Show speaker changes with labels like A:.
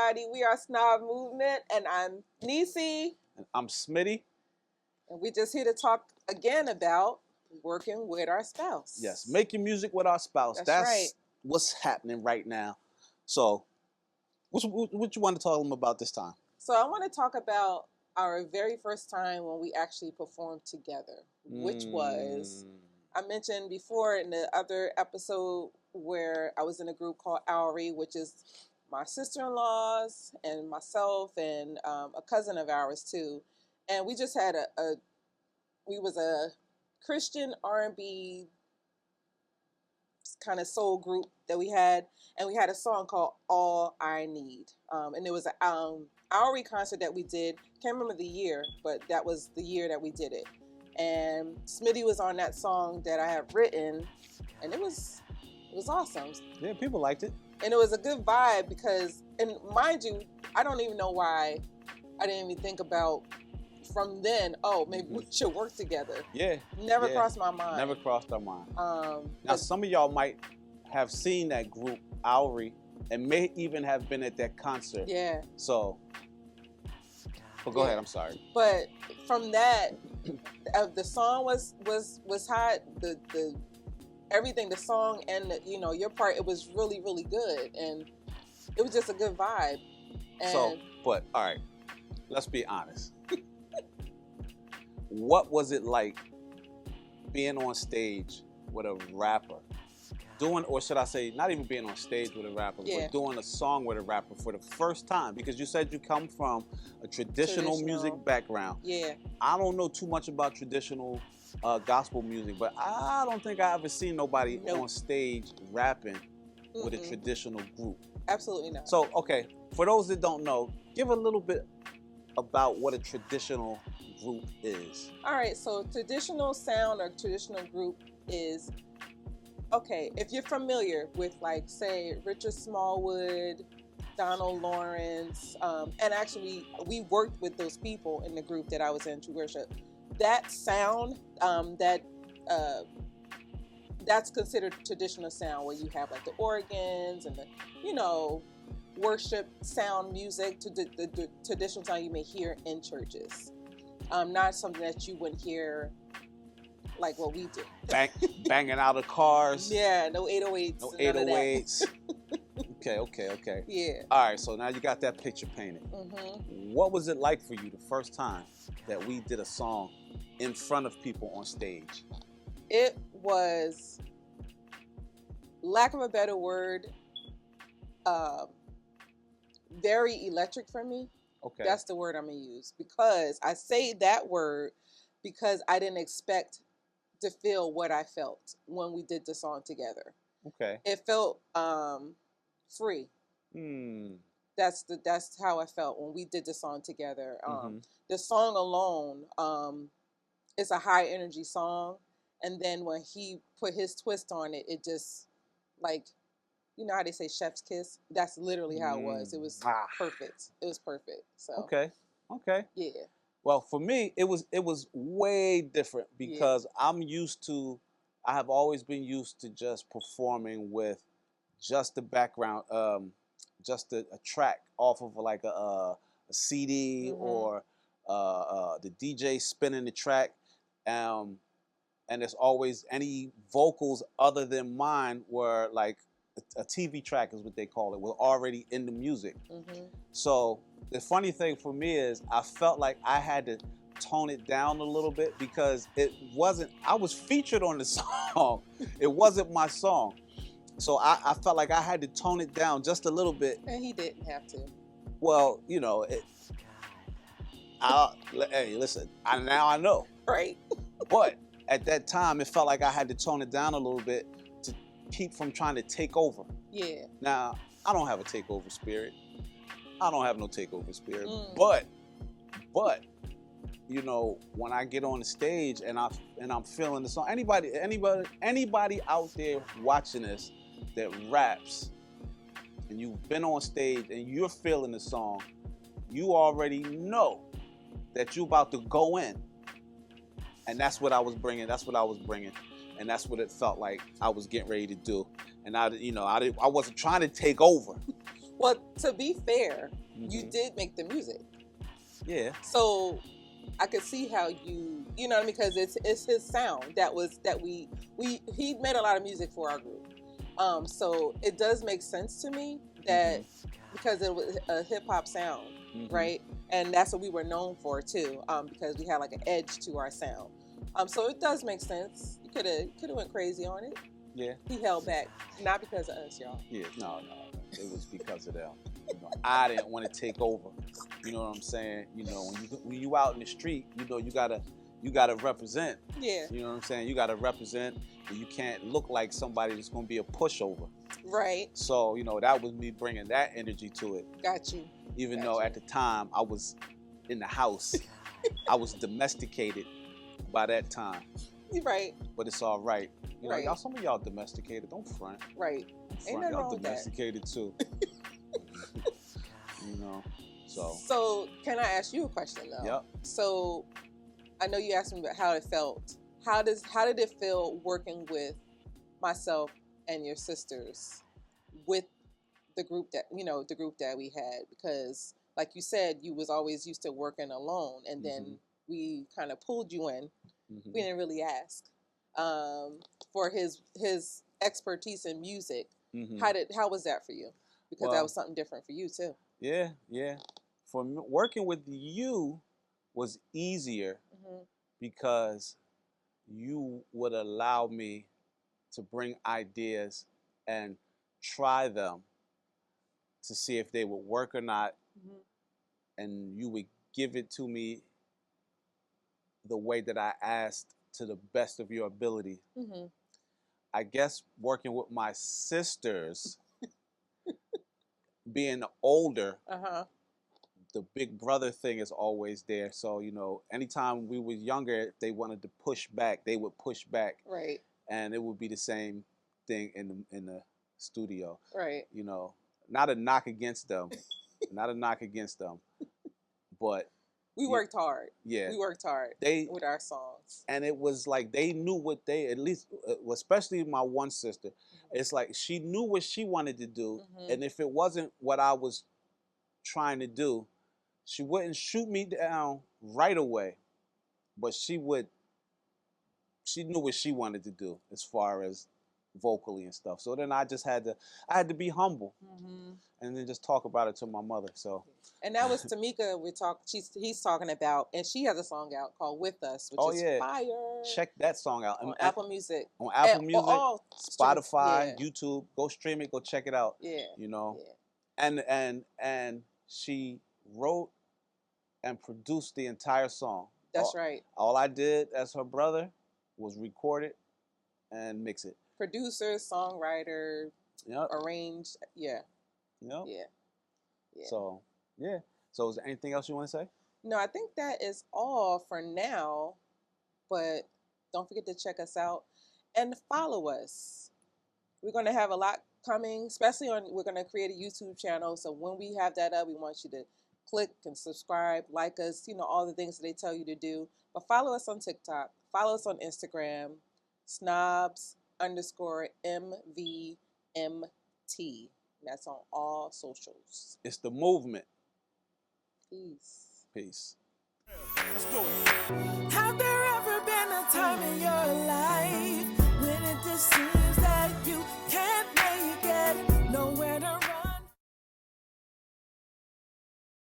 A: everybody. We are S.N.O.B.S Movement, and I'm Neicey.
B: And I'm Smitty.
A: And we're just here to talk again about working with our spouse.
B: Yes, making music with our spouse.
A: That's right.
B: What's happening right now. So, what you want to talk to them about this time?
A: So I want to talk about our very first time when we actually performed together, which was, I mentioned before in the other episode where I was in a group called Owry, which is my sister-in-laws and myself and a cousin of ours too. And we just had we was a Christian R&B kind of soul group that we had, and we had a song called All I Need. And it was an Owry concert that we did. Can't remember the year, but that was the year that we did it. And Smitty was on that song that I had written, and it was awesome.
B: Yeah, people liked it.
A: And it was a good vibe because, and mind you, I don't even know why I didn't even think about from then, oh, maybe we should work together.
B: Yeah.
A: Never crossed my mind.
B: Never crossed our mind. Now, some of y'all might have seen that group, Owry, and may even have been at that concert.
A: Yeah.
B: So, but go ahead, I'm sorry.
A: But from that, the song was hot. The everything, the song and your part, it was really, really good, and it was just a good vibe. And
B: so, but all right, let's be honest. What was it like being on stage with a rapper? Or should I say, not even being on stage with a rapper, but doing a song with a rapper for the first time? Because you said you come from a traditional music background.
A: Yeah.
B: I don't know too much about traditional gospel music, but I don't think I ever seen nobody on stage rapping with a traditional group.
A: Absolutely not.
B: So, okay, for those that don't know, give a little bit about what a traditional group is.
A: All right, so traditional sound or traditional group is, okay, if you're familiar with, like, say, Richard Smallwood, Donald Lawrence, and actually we worked with those people in the group that I was in, True Worship. That sound, that's considered traditional sound, where you have like the organs and the, worship sound music, to the traditional sound you may hear in churches. Not something that you wouldn't hear like what we do.
B: Banging out of cars.
A: Yeah, no 808s.
B: No 808s. Okay.
A: Yeah.
B: All right, so now you got that picture painted. What was it like for you the first time that we did a song in front of people on stage?
A: It was, lack of a better word, very electric for me.
B: Okay.
A: That's the word I'm going to use, because I say that word because I didn't expect to feel what I felt when we did the song together.
B: Okay.
A: It felt free. That's how I felt when we did the song together. The song alone is a high energy song, and then when he put his twist on it, it just, like, you know how they say chef's kiss? That's literally how it was. It was perfect. It was perfect. So
B: Okay.
A: Yeah.
B: Well, for me, it was way different because I have always been used to just performing with just the background, just a track off of like a CD or the DJ spinning the track, and there's always any vocals other than mine were like a TV track is what they call it, were already in the music. So the funny thing for me is I felt like I had to tone it down a little bit because I was featured on the song. It wasn't my song. So I felt like I had to tone it down just a little bit.
A: And he didn't have to.
B: Well, hey, listen, now I know.
A: Right.
B: But at that time, it felt like I had to tone it down a little bit to keep from trying to take over.
A: Yeah.
B: Now, I don't have a takeover spirit. I don't have no takeover spirit. But when I get on the stage and I'm feeling the song, anybody out there watching this that raps, and you've been on stage and you're feeling the song, you already know that you're about to go in. And that's what I was bringing. And that's what it felt like I was getting ready to do. And I wasn't trying to take over.
A: Well, to be fair, you did make the music.
B: Yeah.
A: So I could see how you know what I mean, because it's his sound he made a lot of music for our group. So it does make sense to me that because it was a hip hop sound, right? And that's what we were known for too, because we had like an edge to our sound. So it does make sense. You could have went crazy on it.
B: Yeah.
A: He held back, not because of us, y'all.
B: Yeah. No. It was because of them. You know, I didn't want to take over. You know what I'm saying? You know, when you out in the street, you know, you gotta represent.
A: Yeah.
B: You know what I'm saying? You gotta represent, and you can't look like somebody that's gonna be a pushover.
A: Right.
B: So, you know, that was me bringing that energy to it.
A: Got you.
B: Even though at the time I was in the house, I was domesticated by that time.
A: Right.
B: But it's all right. You know,
A: Right.
B: some of y'all domesticated. Don't front.
A: Right. Ain't nothing
B: y'all
A: wrong with that.
B: domesticated too. You know, so.
A: So can I ask you a question though?
B: Yep.
A: So I know you asked me about how it felt. How did it feel working with myself and your sisters with the group that we had? Because like you said, you was always used to working alone, and then we kind of pulled you in. We didn't really ask for his expertise in music. How was that for you? Because that was something different for you too.
B: Yeah. For me, working with you was easier because you would allow me to bring ideas and try them to see if they would work or not, and you would give it to me the way that I asked to the best of your ability. I guess working with my sisters, being older, the big brother thing is always there. So, you know, anytime we were younger, if they wanted to push back, they would push back.
A: Right.
B: And it would be the same thing in the studio.
A: Right.
B: You know, not a knock against them, but
A: we worked hard.
B: Yeah,
A: we worked hard. With our songs,
B: and it was like they knew what they, at least, especially my one sister. It's like she knew what she wanted to do, and if it wasn't what I was trying to do, she wouldn't shoot me down right away, but she knew what she wanted to do as far as vocally and stuff. So then I had to be humble, and then just talk about it to my mother. So,
A: and that was Tamika. He's talking about, and she has a song out called "With Us," which is fire.
B: Check that song out
A: on Apple Music.
B: On Apple Music, Spotify, YouTube. Go stream it. Go check it out.
A: Yeah,
B: you know, and she wrote and produced the entire song.
A: That's right.
B: All I did as her brother was record it and mix it.
A: Producer, songwriter, arranged. Yeah.
B: Yep.
A: Yeah.
B: So, yeah. So is there anything else you want to say?
A: No, I think that is all for now. But don't forget to check us out and follow us. We're going to have a lot coming, especially we're going to create a YouTube channel. So when we have that up, we want you to click and subscribe, like us, all the things that they tell you to do. But follow us on TikTok. Follow us on Instagram, S.N.O.B.S_MVMT. That's on all socials.
B: It's the movement.
A: Peace.
B: Let's do it.
C: Have there ever been a time in your life